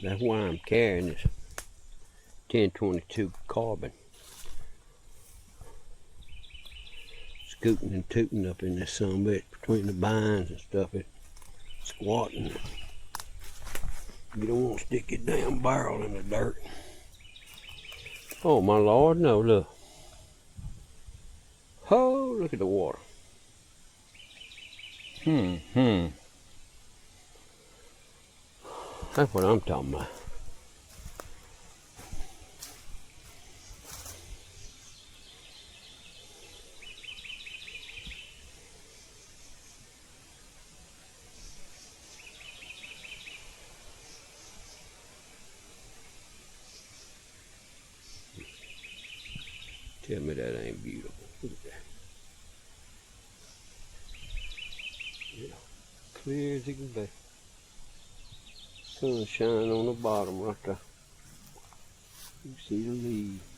That's why I'm carrying this 1022 carbon. Scooting and tooting up in this sunbit between the vines and stuff. It's squatting. You don't want to stick your damn barrel in the dirt. Oh my Lord, no, look. Oh, look at the water. That's what I'm talking about. Tell me that ain't beautiful. Look at that. Yeah. Clear as it can be. Sun shining on the bottom right there. You see the leaves.